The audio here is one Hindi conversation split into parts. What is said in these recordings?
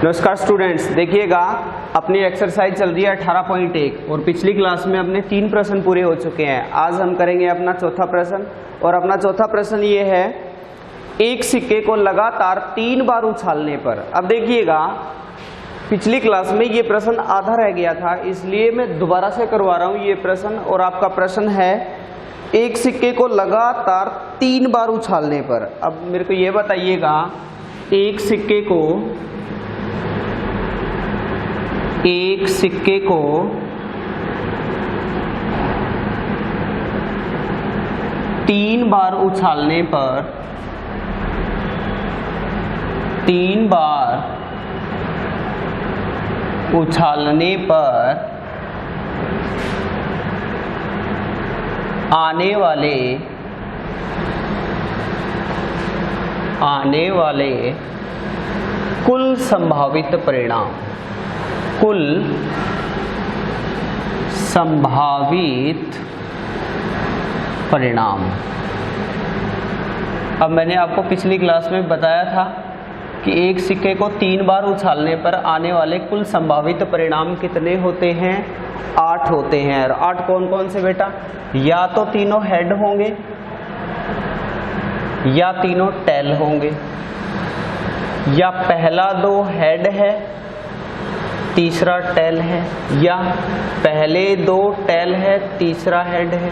नमस्कार स्टूडेंट्स, देखिएगा अपनी एक्सरसाइज चल रही है 18.1 और पिछली क्लास में अपने 3 प्रश्न पूरे हो चुके हैं। आज हम करेंगे अपना चौथा प्रश्न और अपना चौथा प्रश्न ये है, एक सिक्के को लगातार 3 बार उछालने पर। अब देखिएगा पिछली क्लास में ये प्रश्न आधा रह गया था, इसलिए मैं दोबारा से करवा रहा हूँ ये प्रश्न। और आपका प्रश्न है एक सिक्के को लगातार 3 बार उछालने पर। अब मेरे को ये बताइएगा, एक सिक्के को 3 बार उछालने पर, 3 बार उछालने पर आने वाले कुल संभावित परिणाम, कुल संभावित परिणाम। अब मैंने आपको पिछली क्लास में बताया था कि एक सिक्के को 3 बार उछालने पर आने वाले कुल संभावित परिणाम कितने होते हैं? 8 होते हैं। और 8 कौन कौन से बेटा? या तो तीनों हेड होंगे, या तीनों टेल होंगे, या पहला 2 हेड है, तीसरा टेल है, या पहले 2 टेल है, तीसरा हेड है,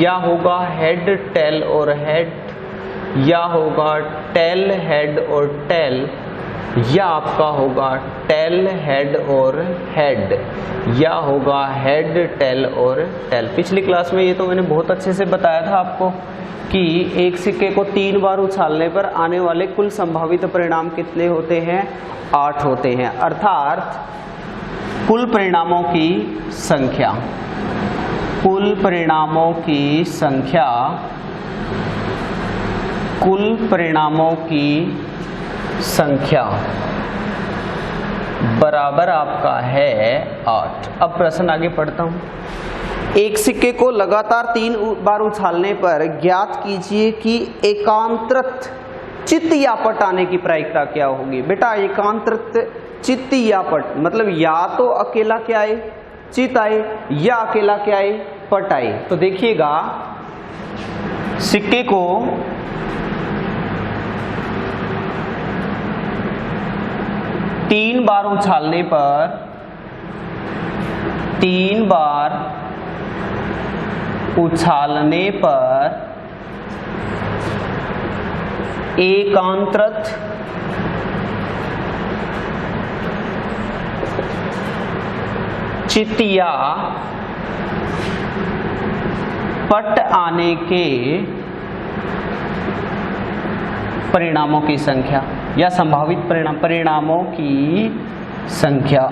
या होगा हेड टेल और हेड, या होगा टेल हेड और टेल, या आपका होगा टेल हेड और हेड, या होगा हेड टेल और टेल। पिछली क्लास में ये तो मैंने बहुत अच्छे से बताया था आपको कि एक सिक्के को 3 बार उछालने पर आने वाले कुल संभावित परिणाम कितने होते हैं? 8 होते हैं। अर्थात कुल परिणामों की संख्या, कुल परिणामों की संख्या, कुल परिणामों की संख्या बराबर आपका है 8। अब प्रश्न आगे पढ़ता हूं। एक सिक्के को लगातार 3 बार उछालने पर ज्ञात कीजिए कि एकांतरित चित्त या पट आने की प्रायिकता क्या होगी। बेटा एकांतरित चित्त या पट मतलब या तो अकेला क्या आए, चित्त आए, या अकेला क्या आए, पट आए। तो देखिएगा सिक्के को 3 बार उछालने पर, 3 बार उछालने पर एकांतरित चित्त या पट आने के परिणामों की संख्या या संभावित परिणामों की संख्या।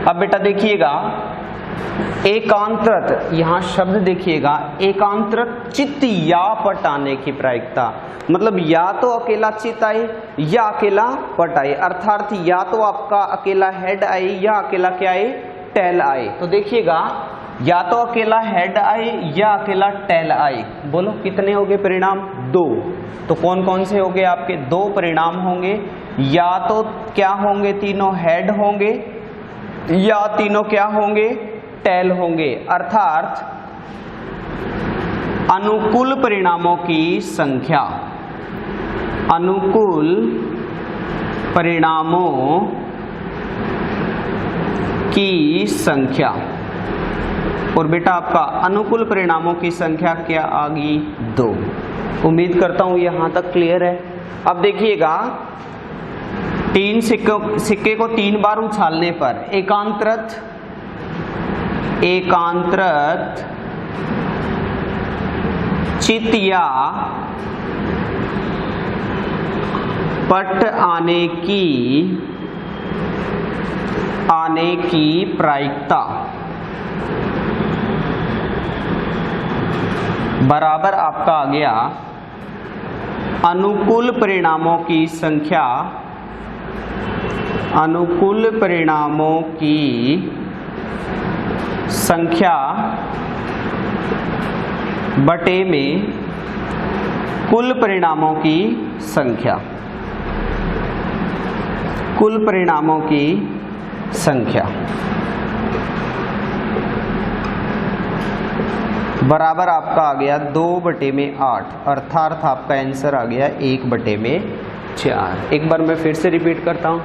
अब बेटा देखिएगा एकांतरित, यहां शब्द देखिएगा, एकांतरित चित्त या पट आने की प्रायिकता मतलब या तो अकेला चित्त आए या अकेला पट आए। अर्थात या तो आपका अकेला हेड आए या अकेला क्या आए, टेल आए। तो देखिएगा या तो अकेला हेड आए या अकेला टेल आए। बोलो कितने हो गए परिणाम? 2। तो कौन कौन से हो गए आपके? 2 परिणाम होंगे। या तो क्या होंगे? तीनों हेड होंगे, या तीनों क्या होंगे? टेल होंगे। अर्थात अनुकूल परिणामों की संख्या, अनुकूल परिणामों की संख्या। और बेटा आपका अनुकूल परिणामों की संख्या क्या आ गई? 2। उम्मीद करता हूं यहां तक क्लियर है। अब देखिएगा 3 सिक्के को 3 बार उछालने पर एकांतरित चित्त या पट आने की प्रायिकता बराबर आपका आ गया अनुकूल परिणामों की संख्या, अनुकूल परिणामों की संख्या बटे में कुल परिणामों की संख्या, कुल परिणामों की संख्या बराबर आपका आ गया 2/8, अर्थात आपका आंसर आ गया 1/4। एक बार मैं फिर से रिपीट करता हूं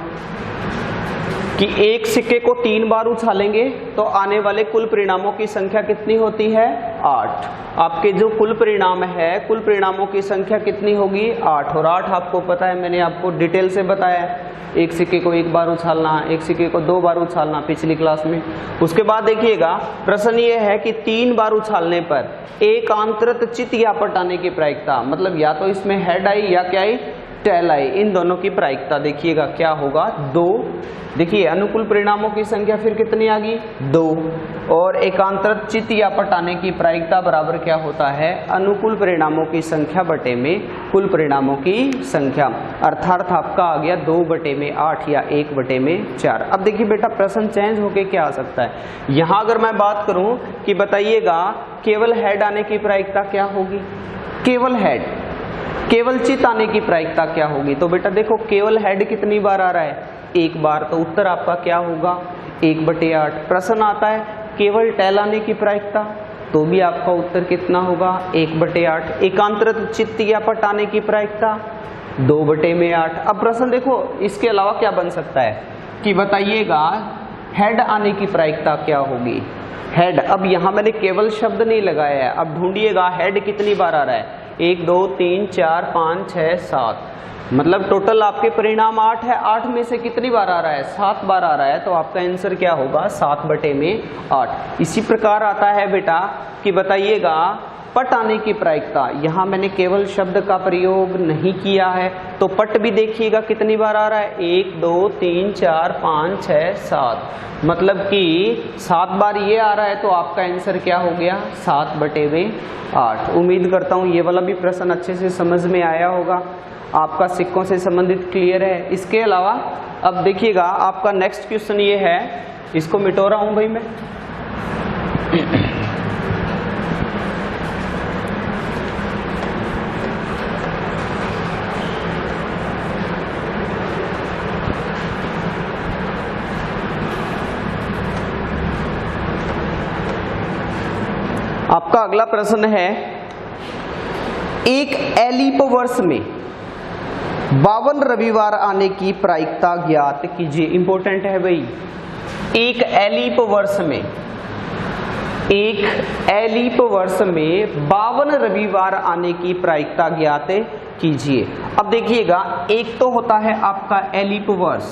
कि एक सिक्के को 3 बार उछालेंगे तो आने वाले कुल परिणामों की संख्या कितनी होती है? 8। आपके जो कुल परिणाम है, कुल परिणामों की संख्या कितनी होगी? 8। और 8 आपको पता है, मैंने आपको डिटेल से बताया है, एक सिक्के को 1 बार उछालना, एक सिक्के को 2 बार उछालना पिछली क्लास में। उसके बाद देखिएगा प्रश्न ये है कि 3 बार उछालने पर एक आंतरिक चित्त या पट आने की प्रायिकता, मतलब या तो इसमें हेड आई या क्या आई? Tell I. इन दोनों की प्रायिकता देखिएगा क्या होगा? 2। देखिए अनुकूल परिणामों की संख्या फिर कितनी आ गई? 2। और एकांतर चित्त या पट आने की प्रायिकता बराबर क्या होता है? अनुकूल परिणामों की संख्या बटे में कुल परिणामों की संख्या, अर्थात आपका आ गया 2/8 या 1/4। अब देखिए बेटा प्रश्न चेंज होके क्या आ सकता है। यहाँ अगर मैं बात करूं कि बताइएगा केवल हेड आने की प्रायिकता क्या होगी? केवल हेड, केवल चित्त आने की प्रायिकता क्या होगी? तो बेटा देखो केवल हेड कितनी बार आ रहा है? 1 बार। तो उत्तर आपका क्या होगा? 1/8। प्रश्न आता है केवल टेल आने की प्रायिकता, तो भी आपका उत्तर कितना होगा? 1/8। एकांतर चित्त या पट आने की प्रायिकता 2/8। अब प्रश्न देखो इसके अलावा क्या बन सकता है कि बताइएगा हेड आने की प्रायिकता क्या होगी? हेड, अब यहाँ मैंने केवल शब्द नहीं लगाया है, अब ढूंढिएगा हेड कितनी बार आ रहा है? 1 2 3 4 5 6 7, मतलब टोटल आपके परिणाम 8 है। 8 में से कितनी बार आ रहा है? 7 बार आ रहा है। तो आपका आंसर क्या होगा? 7/8। इसी प्रकार आता है बेटा कि बताइएगा पट आने की प्रायिकता, यहाँ मैंने केवल शब्द का प्रयोग नहीं किया है, तो पट भी देखिएगा कितनी बार आ रहा है? 1 2 3 4 5 6 7, मतलब कि 7 बार ये आ रहा है। तो आपका आंसर क्या हो गया? 7/8। उम्मीद करता हूँ ये वाला भी प्रश्न अच्छे से समझ में आया होगा, आपका सिक्कों से संबंधित क्लियर है। इसके अलावा अब देखिएगा आपका नेक्स्ट क्वेश्चन ये है, इसको मिटो रहा हूं भाई मैं। आपका अगला प्रश्न है, एक एलिप वर्ष में 52 रविवार आने की प्रायिकता ज्ञात कीजिए। इंपॉर्टेंट है भाई, एक एलिप वर्ष में, एक एलिप वर्ष में 52 रविवार आने की प्रायिकता ज्ञात कीजिए। अब देखिएगा एक तो होता है आपका एलिप वर्ष,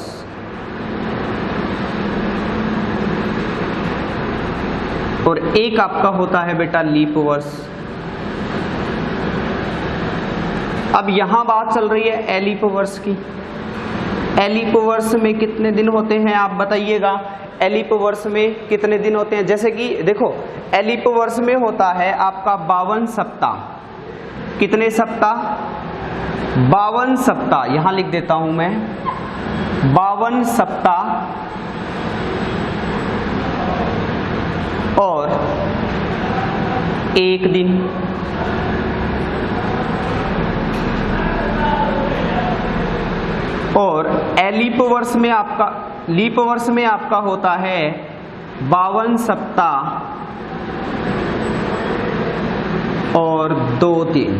और एक आपका होता है बेटा लीप वर्ष। अब यहां बात चल रही है एलिप वर्ष की। एलिप वर्ष में कितने दिन होते हैं आप बताइएगा? एलिप वर्ष में कितने दिन होते हैं? जैसे कि देखो एलिप वर्ष में होता है आपका 52 सप्ताह। कितने सप्ताह? 52 सप्ताह। यहां लिख देता हूं मैं 52 सप्ताह और 1 दिन। और एलिप वर्ष में आपका, लीप वर्ष में आपका होता है 52 सप्ताह और 2 दिन।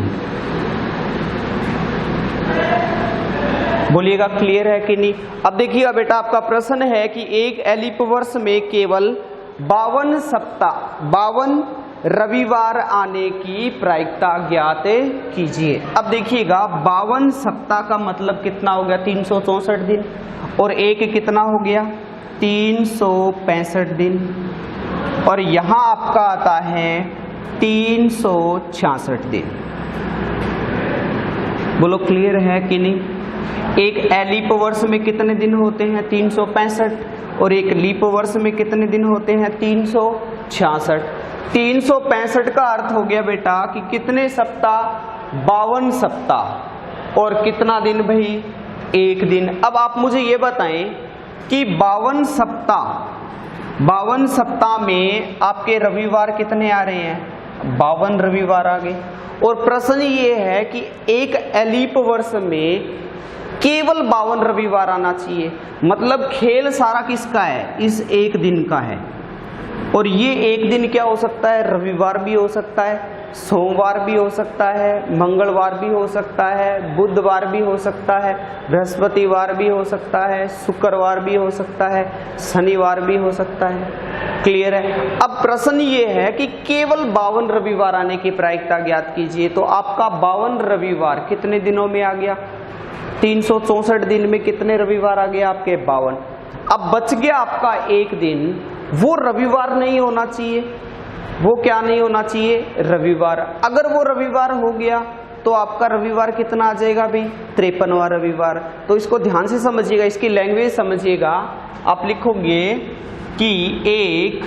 बोलिएगा क्लियर है कि नहीं? अब देखिएगा बेटा आपका प्रश्न है कि एक एलिप वर्ष में केवल 52 सप्ताह, 52 रविवार आने की प्रायिकता ज्ञात कीजिए। अब देखिएगा 52 सप्ताह का मतलब कितना हो गया? 364 दिन, और एक कितना हो गया? 365 दिन, और यहां आपका आता है 366 दिन। बोलो क्लियर है कि नहीं? एक एलिप वर्ष में कितने दिन होते हैं? 365, और एक लीप वर्ष में कितने दिन होते हैं? 366। 365 का अर्थ हो गया बेटा कि कितने सप्ताह? 52 सप्ताह, और कितना दिन भाई? 1 दिन। अब आप मुझे ये बताएं कि 52 सप्ताह में आपके रविवार कितने आ रहे हैं? 52 रविवार आ गए। और प्रश्न ये है कि एक एलीप वर्ष में केवल 52 रविवार आना चाहिए। मतलब खेल सारा किसका है? इस एक दिन का है। और ये एक दिन क्या हो सकता है? रविवार भी हो सकता है, सोमवार भी हो सकता है, मंगलवार भी हो सकता है, बुधवार भी हो सकता है, बृहस्पतिवार भी हो सकता है, शुक्रवार भी हो सकता है, शनिवार भी हो सकता है। क्लियर है? अब प्रश्न ये है कि केवल 52 रविवार आने की प्रायिकता ज्ञात कीजिए। तो आपका 52 रविवार कितने दिनों में आ गया? 364 दिन में कितने रविवार आ गया आपके? 52। अब बच गया आपका एक दिन, वो रविवार नहीं होना चाहिए। वो क्या नहीं होना चाहिए? रविवार। अगर वो रविवार हो गया तो आपका रविवार कितना आ जाएगा भाई? 53वां रविवार। तो इसको ध्यान से समझिएगा, इसकी लैंग्वेज समझिएगा। आप लिखोगे कि एक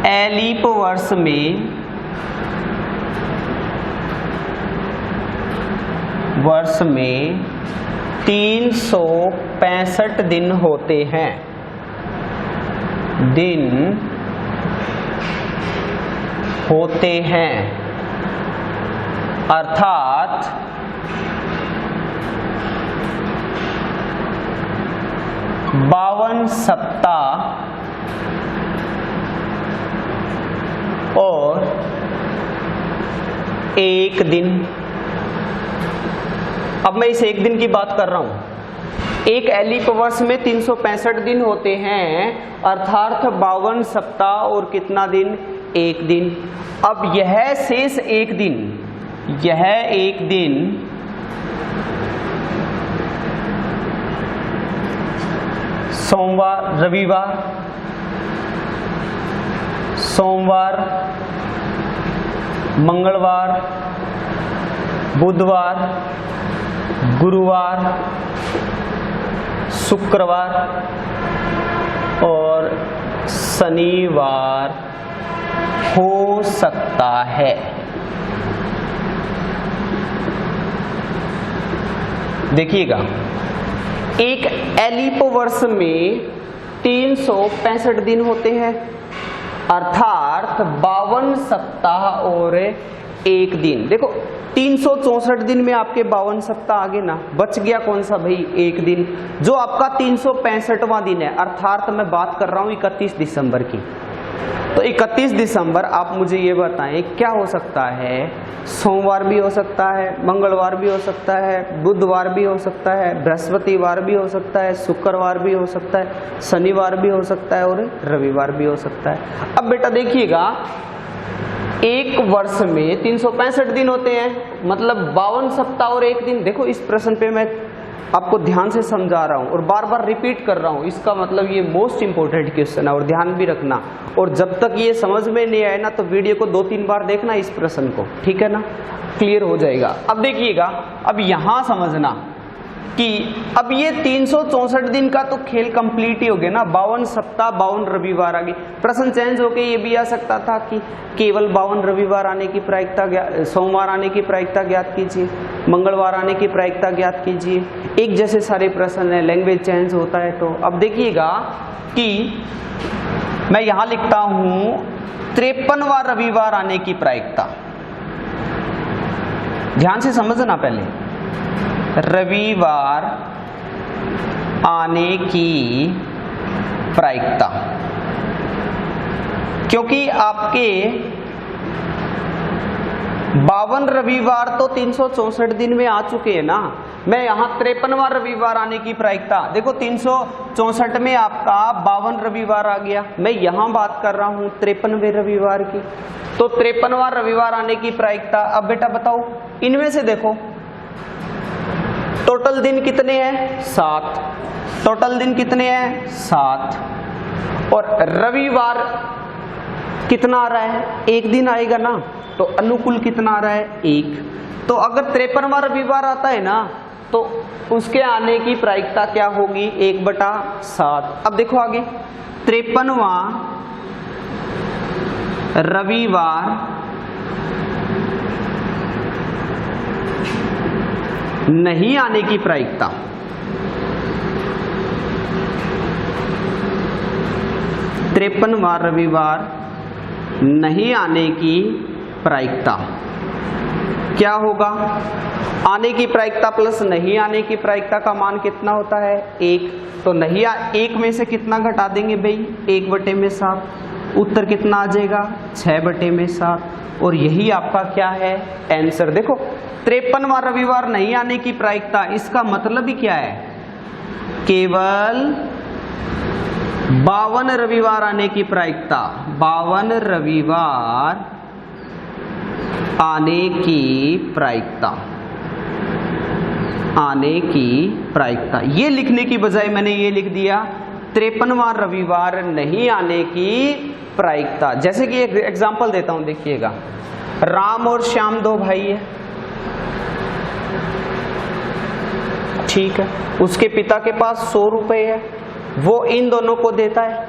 एलीप वर्ष में 365 दिन होते हैं। अर्थात 52 सप्ताह और एक दिन। अब मैं इस एक दिन की बात कर रहा हूं। एक एलीप वर्ष में 365 दिन होते हैं, अर्थात 52 सप्ताह और कितना दिन? एक दिन। अब यह शेष एक दिन सोमवार, मंगलवार, बुधवार, गुरुवार, शुक्रवार और शनिवार हो सकता है। देखिएगा, एक एलीप वर्ष में 365 दिन होते हैं, अर्थात 52 सप्ताह और एक दिन। देखो 364 दिन में आपके 52 सप्ताह आगे ना, बच गया कौन सा भाई? एक दिन, जो आपका 365वां दिन है। अर्थात मैं बात कर रहा हूं 31 दिसंबर की। तो 31 दिसंबर आप मुझे ये बताएं क्या हो सकता है? सोमवार भी हो सकता है, मंगलवार भी हो सकता है, बुधवार भी हो सकता है, बृहस्पतिवार भी हो सकता है, शुक्रवार भी हो सकता है, शनिवार भी हो सकता है और रविवार भी हो सकता है। अब बेटा देखिएगा, एक वर्ष में 365 दिन होते हैं, मतलब 52 सप्ताह और एक दिन। देखो इस प्रश्न पे मैं आपको ध्यान से समझा रहा हूं और बार बार रिपीट कर रहा हूं। इसका मतलब ये मोस्ट इंपॉर्टेंट क्वेश्चन है और ध्यान भी रखना। और जब तक ये समझ में नहीं आए ना तो वीडियो को 2-3 बार देखना इस प्रश्न को, ठीक है ना? क्लियर हो जाएगा। अब देखिएगा, अब यहां समझना कि अब ये 364 दिन का तो खेल कंप्लीट ही हो गया ना। 52 सप्ताह 52 रविवार आ गए। प्रश्न चेंज होके ये भी आ सकता था कि केवल 52 रविवार आने की प्रायिकता, सोमवार आने की प्रायिकता ज्ञात कीजिए, मंगलवार आने की प्रायिकता ज्ञात कीजिए। एक जैसे सारे प्रश्न है, लैंग्वेज चेंज होता है। तो अब देखिएगा कि मैं यहां लिखता हूं 53वां रविवार आने की प्रायिकता। ध्यान से समझना पहले, रविवार आने की प्रायिकता, क्योंकि आपके 52 रविवार तो 364 दिन में आ चुके हैं ना। मैं यहां 53वां रविवार आने की प्रायिकता, देखो 364 में आपका 52 रविवार आ गया, मैं यहां बात कर रहा हूं 53वें रविवार की। तो 53वां रविवार आने की प्रायिकता। अब बेटा बताओ, इनमें से देखो टोटल दिन कितने हैं? 7। टोटल दिन कितने हैं? 7। और रविवार कितना आ रहा है? एक दिन आएगा ना, तो अनुकूल कितना आ रहा है? 1। तो अगर 53वां रविवार आता है ना तो उसके आने की प्रायिकता क्या होगी? 1/7। अब देखो आगे, 53वां रविवार नहीं आने की प्रायिकता, 53वां रविवार नहीं आने की प्रायिकता क्या होगा, आने की प्रायिकता प्लस नहीं आने की प्रायिकता का मान कितना होता है 1। तो नहीं 1 में से कितना घटा देंगे भाई 1/7, उत्तर कितना आ जाएगा 6/7। और यही आपका क्या है आंसर। देखो 53वां रविवार नहीं आने की प्रायिकता, इसका मतलब ही क्या है, केवल 52 रविवार आने की प्रायिकता, 52 रविवार आने की प्रायिकता, आने की प्रायिकता। ये लिखने की बजाय मैंने ये लिख दिया 53वां रविवार नहीं आने की प्रायिकता। जैसे कि एक एग्जांपल देता हूं, देखिएगा, राम और श्याम 2 भाई है, ठीक है, उसके पिता के पास 100 रुपए है, वो इन दोनों को देता है,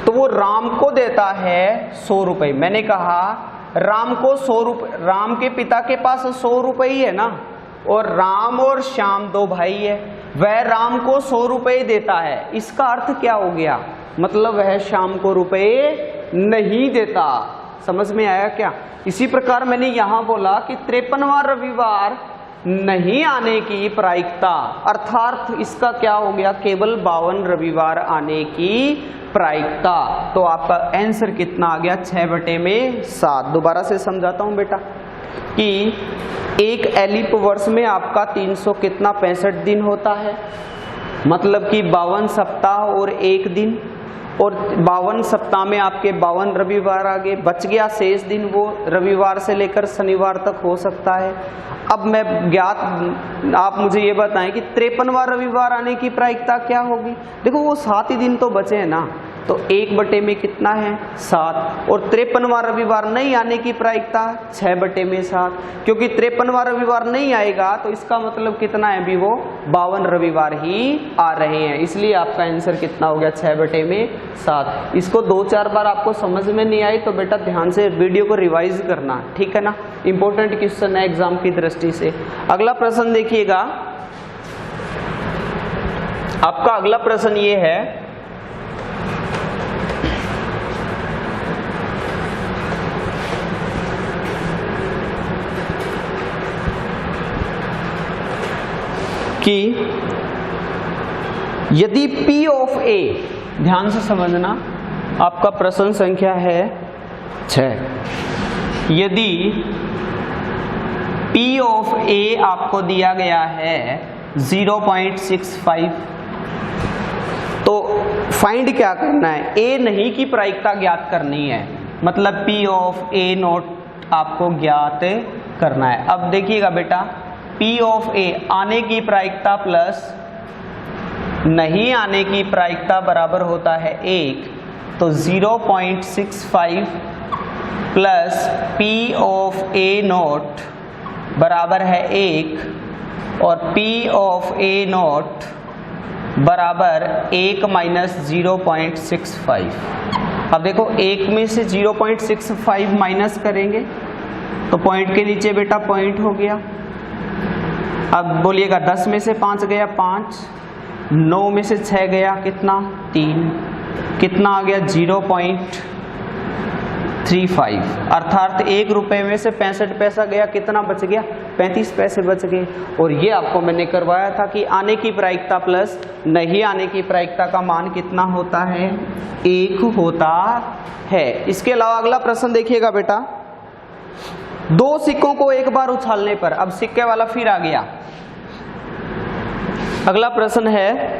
तो वो राम को देता है 100 रुपए। मैंने कहा राम को 100 रुपए, राम के पिता के पास 100 रुपए ही है ना, और राम और श्याम 2 भाई है, वह राम को 100 रुपए देता है। इसका अर्थ क्या हो गया, मतलब वह श्याम को रुपए नहीं देता। समझ में आया क्या। इसी प्रकार मैंने यहां बोला कि 53वां रविवार नहीं आने की प्रायिकता, अर्थात इसका क्या हो गया, केवल 52 रविवार आने की प्रायिकता। तो आपका आंसर कितना आ गया 6/7। दोबारा से समझाता हूं बेटा कि एक एलिप वर्ष में आपका 300 कितना 65 दिन होता है, मतलब कि 52 सप्ताह और 1 दिन, और 52 सप्ताह में आपके 52 रविवार आ गए, बच गया शेष दिन वो रविवार से लेकर शनिवार तक हो सकता है। अब मैं आप मुझे ये बताएं कि 53वां रविवार आने की प्रायिकता क्या होगी। देखो वो 7 ही दिन तो बचे हैं ना, तो 1 में कितना है 7, और 53वां रविवार नहीं आने की प्रायिकता 6/7, क्योंकि 53वां रविवार नहीं आएगा तो इसका मतलब कितना है, अभी वो 52 रविवार ही आ रहे हैं, इसलिए आपका आंसर कितना हो गया 6/7। इसको 2-4 बार आपको समझ में नहीं आई तो बेटा ध्यान से वीडियो को रिवाइज करना, ठीक है ना, इंपॉर्टेंट क्वेश्चन है एग्जाम की दृष्टि से। अगला प्रश्न देखिएगा, आपका अगला प्रश्न ये है, कि यदि P ऑफ A, ध्यान से समझना, आपका प्रश्न संख्या है 6, यदि P ऑफ A आपको दिया गया है 0.65, तो फाइंड क्या करना है, A नहीं की प्रायिकता ज्ञात करनी है, मतलब P ऑफ A नॉट आपको ज्ञात करना है। अब देखिएगा बेटा, P ऑफ A आने की प्रायिकता प्लस नहीं आने की प्रायिकता बराबर होता है 1, तो 0.65 plus P of A not बराबर है 1, और P ऑफ A नॉट बराबर 1 माइनस 0.65। अब देखो 1 में से 0.65 माइनस करेंगे तो पॉइंट के नीचे बेटा पॉइंट हो गया। अब बोलिएगा 10 में से 5 गया 5, 9 में से 6 गया कितना 3, कितना आ गया 0.35, अर्थात 1 रुपए में से 65 पैसा गया, कितना बच गया 35 पैसे बच गए। और ये आपको मैंने करवाया था कि आने की प्रायिकता प्लस नहीं आने की प्रायिकता का मान कितना होता है 1 होता है। इसके अलावा अगला प्रश्न देखिएगा बेटा, 2 सिक्कों को एक बार उछालने पर, अब सिक्के वाला फिर आ गया। अगला प्रश्न है,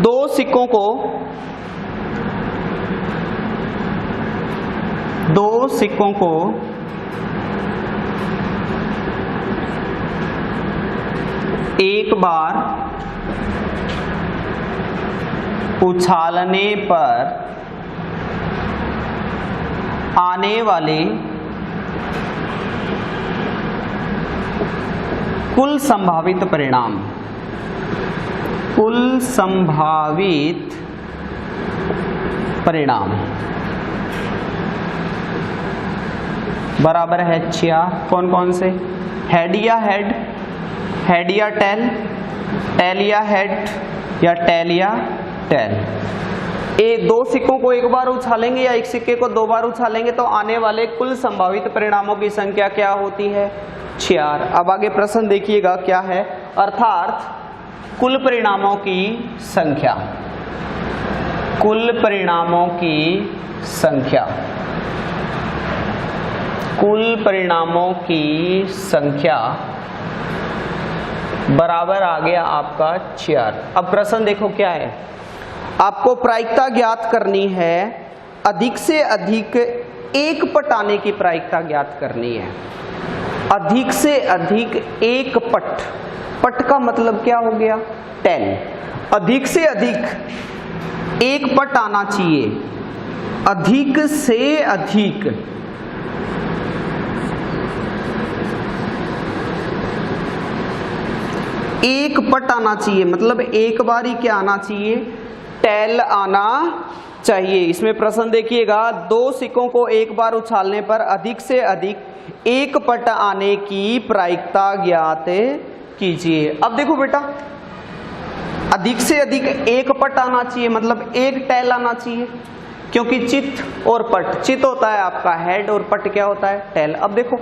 2 सिक्कों को एक बार उछालने पर आने वाले कुल संभावित परिणाम, कुल संभावित परिणाम बराबर है 4। कौन कौन से, हेड या हेड, हेड या टेल, टेल या हेड, या टेल या टेल। 2 सिक्कों को एक बार उछालेंगे या एक सिक्के को 2 बार उछालेंगे तो आने वाले कुल संभावित परिणामों की संख्या क्या होती है 4। अब आगे प्रश्न देखिएगा क्या है, अर्थात कुल परिणामों की संख्या, कुल परिणामों की संख्या, कुल परिणामों की संख्या बराबर आ गया आपका 4। अब प्रश्न देखो क्या है, आपको प्रायिकता ज्ञात करनी है, अधिक से अधिक एक पट आने की प्रायिकता ज्ञात करनी है। अधिक से अधिक एक पट, पट का मतलब क्या हो गया, 10। अधिक से अधिक एक पट आना चाहिए, अधिक से अधिक एक पट आना चाहिए, मतलब एक बार ही क्या आना चाहिए, टेल आना चाहिए। इसमें प्रश्न देखिएगा, 2 सिक्कों को एक बार उछालने पर अधिक से अधिक एक पट आने की प्रायिकता ज्ञात कीजिए। अब देखो बेटा, अधिक से अधिक एक पट आना चाहिए मतलब एक टेल आना चाहिए, क्योंकि चित और पट, चित होता है आपका हेड और पट क्या होता है, टेल। अब देखो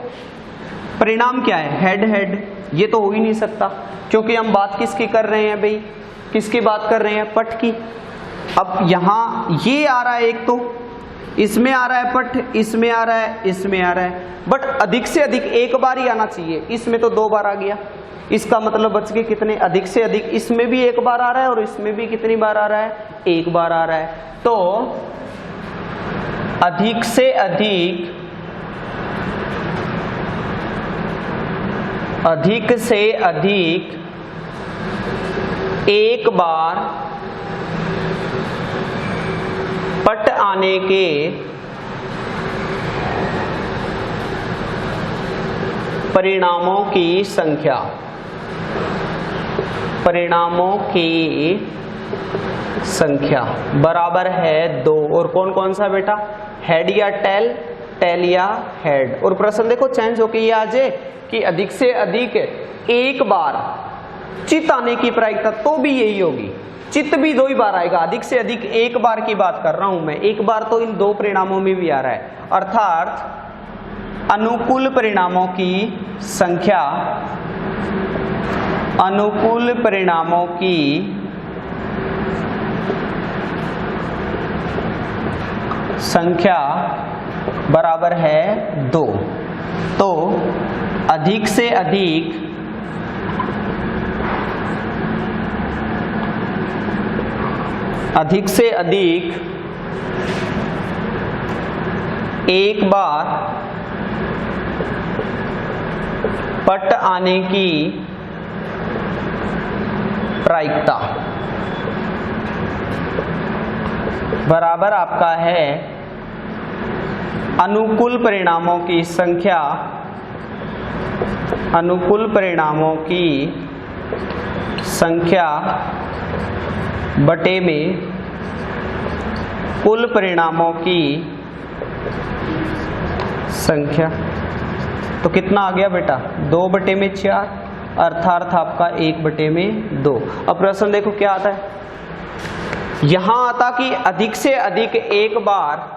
परिणाम क्या है, हेड हेड, ये तो हो ही नहीं सकता, क्योंकि हम बात किसकी कर रहे हैं भाई, किसकी बात कर रहे हैं, पट की। अब यहां ये आ रहा है, एक तो इसमें आ रहा है पट, इसमें आ रहा है, इसमें आ रहा है, बट अधिक से अधिक एक बार ही आना चाहिए, इसमें तो 2 बार आ गया। इसका मतलब बच गए कितने, अधिक से अधिक, इसमें भी एक बार आ रहा है और इसमें भी कितनी बार आ रहा है, एक बार आ रहा है। तो अधिक से अधिक, अधिक से अधिक एक बार पट आने के परिणामों की संख्या, परिणामों की संख्या बराबर है 2। और कौन कौन सा बेटा, हेड या टेल, टेल या हेड। और प्रश्न देखो चेंज होके ये आ जाए कि अधिक से अधिक एक बार चित आने की प्रायिकता, तो भी यही होगी, चित भी 2 ही बार आएगा। अधिक से अधिक एक बार की बात कर रहा हूं मैं, एक बार तो इन 2 परिणामों में भी आ रहा है, अर्थात अनुकूल परिणामों की संख्या, अनुकूल परिणामों की संख्या बराबर है 2। तो अधिक से अधिक एक बार पट आने की प्रायिकता बराबर आपका है अनुकूल परिणामों की संख्या, अनुकूल परिणामों की संख्या बटे में कुल परिणामों की संख्या। तो कितना आ गया बेटा, 2/4, अर्थात आपका 1/2। अब प्रश्न देखो क्या आता है, यहां आता कि अधिक से अधिक एक बार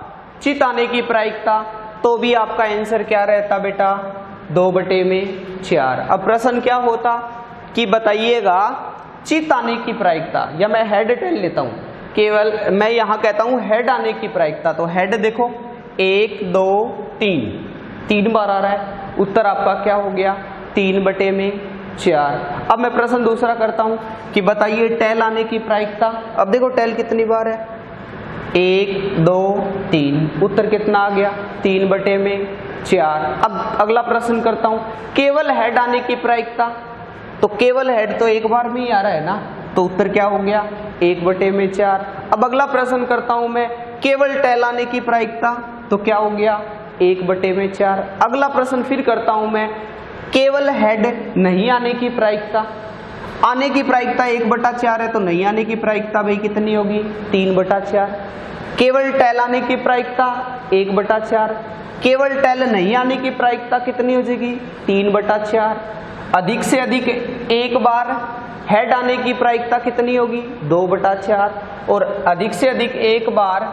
चित आने की प्रायिकता, तो भी आपका आंसर क्या रहता बेटा, 2/4। अब प्रश्न क्या होता कि बताइएगा चित आने की प्रायिकता, या मैं हेड टेल लेता हूं, केवल मैं यहां कहता हूं हेड आने की प्रायिकता। तो हेड देखो 1 2 3 बार आ रहा है, उत्तर आपका क्या हो गया, 3/4। अब मैं प्रश्न दूसरा करता हूं कि बताइए टेल आने की प्रायिकता। अब देखो टेल कितनी बार है, 1 2 3, उत्तर कितना आ गया, 3/4। अब अगला प्रश्न करता हूं, केवल हेड आने की प्रायिकता, तो केवल हेड तो एक बार में ही आ रहा है ना, तो उत्तर क्या हो गया, 1/4। अब अगला प्रश्न करता हूं मैं, केवल टेल आने की प्रायिकता, तो क्या हो गया, 1/4। अगला प्रश्न फिर करता हूं मैं, केवल हेड नहीं आने की प्रायिकता, आने की प्रायिकता 1/4 है, तो नहीं आने की प्रायिकता भाई कितनी होगी, 3/4। केवल टेल आने की प्रायिकता 1/4, केवल टेल नहीं आने की प्रायिकता कितनी हो जाएगी, 3/4। अधिक से अधिक एक बार हेड आने की प्रायिकता कितनी होगी, 2/4। और अधिक से अधिक एक बार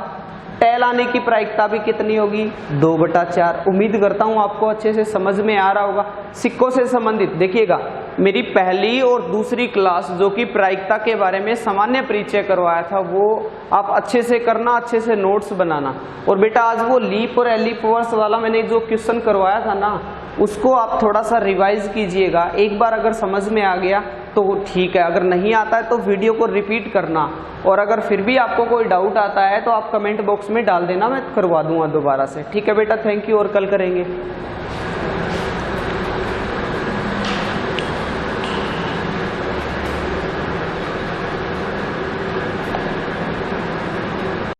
टेल आने की प्रायिकता भी कितनी होगी 2/4। उम्मीद करता हूं आपको अच्छे से समझ में आ रहा होगा। सिक्कों से संबंधित देखिएगा, मेरी पहली और दूसरी क्लास जो कि प्रायिकता के बारे में सामान्य परिचय करवाया था, वो आप अच्छे से करना, अच्छे से नोट्स बनाना। और बेटा आज वो लीप और एलिपवर्स वाला मैंने जो क्वेश्चन करवाया था ना, उसको आप थोड़ा सा रिवाइज कीजिएगा। एक बार अगर समझ में आ गया तो ठीक है, अगर नहीं आता है तो वीडियो को रिपीट करना, और अगर फिर भी आपको कोई डाउट आता है तो आप कमेंट बॉक्स में डाल देना, मैं करवा दूंगा दोबारा से। ठीक है बेटा, थैंक यू, और कल करेंगे।